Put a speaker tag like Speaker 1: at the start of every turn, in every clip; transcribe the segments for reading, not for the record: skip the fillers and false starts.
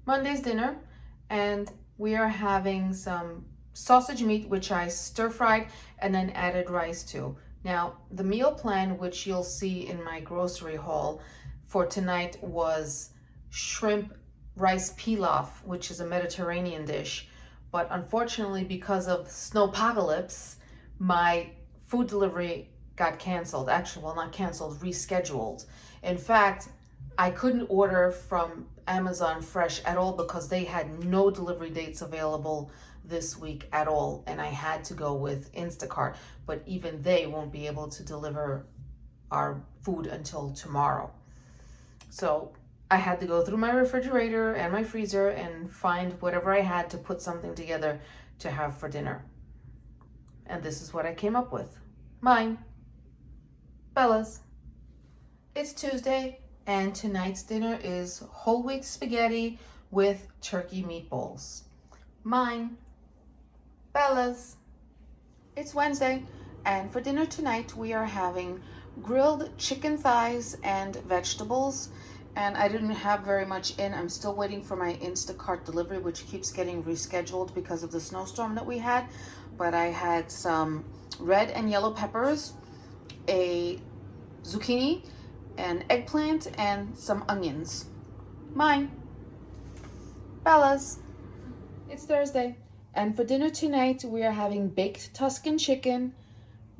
Speaker 1: Monday's dinner, and we are having some sausage meat, which I stir fried and then added rice to. Now, the meal plan, which you'll see in my grocery haul for tonight, was shrimp rice pilaf, which is a Mediterranean dish. But unfortunately, because of snowpocalypse, my food delivery got canceled. Actually, well, not canceled, rescheduled. In fact, I couldn't order from Amazon Fresh at all because they had no delivery dates available this week at all, and I had to go with Instacart, but even they won't be able to deliver our food until tomorrow. So I had to go through my refrigerator and my freezer and find whatever I had to put something together to have for dinner. And this is what I came up with. Mine. Bella's. It's Tuesday, and tonight's dinner is whole wheat spaghetti with turkey meatballs. Mine. Bella's. It's Wednesday, and for dinner tonight we are having grilled chicken thighs and vegetables. And I didn't have very much in. I'm still waiting for my Instacart delivery, which keeps getting rescheduled because of the snowstorm that we had. But I had some red and yellow peppers, a zucchini, an eggplant, and some onions. Mine. Bella's. It's Thursday, and for dinner tonight we are having baked Tuscan chicken,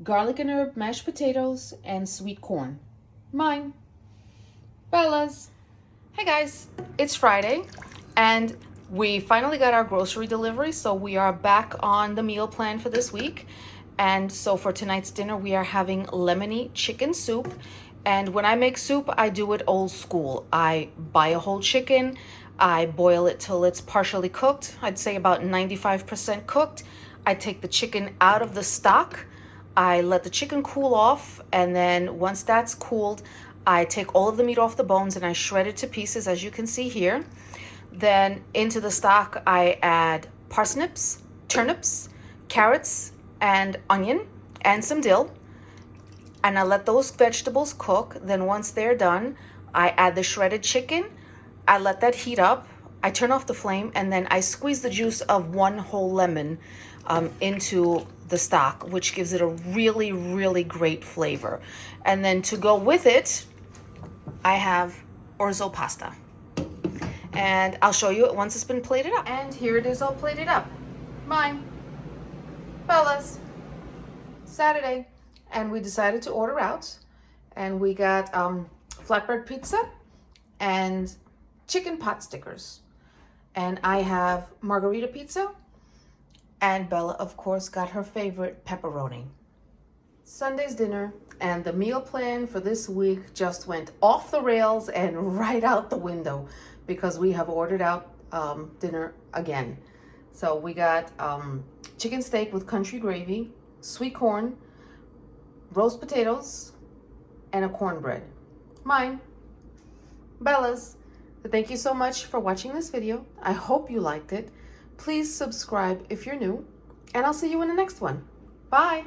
Speaker 1: garlic and herb mashed potatoes, and sweet corn. Mine. Bella's. Hey guys, it's Friday, and we finally got our grocery delivery, so we are back on the meal plan for this week. And so for tonight's dinner, we are having lemony chicken soup. And when I make soup, I do it old school. I buy a whole chicken, I boil it till it's partially cooked. I'd say about 95% cooked. I take the chicken out of the stock. I let the chicken cool off, and then once that's cooled, I take all of the meat off the bones and I shred it to pieces, as you can see here. Then into the stock, I add parsnips, turnips, carrots, and onion, and some dill. And I let those vegetables cook. Then once they're done, I add the shredded chicken. I let that heat up. I turn off the flame, and then I squeeze the juice of one whole lemon into the stock, which gives it a really, really great flavor. And then to go with it, I have orzo pasta. And I'll show you it once it's been plated up. And here it is all plated up. Mine. Bella's. Saturday. And we decided to order out. And we got flatbread pizza and chicken pot stickers. And I have margarita pizza. And Bella, of course, got her favorite pepperoni. Sunday's dinner and the meal plan for this week just went off the rails and right out the window because we have ordered out dinner again. So we got chicken steak with country gravy, sweet corn, roast potatoes, and a cornbread. Mine. Bella's. So thank you so much for watching this video. I hope you liked it. Please subscribe if you're new, and I'll see you in the next one. Bye.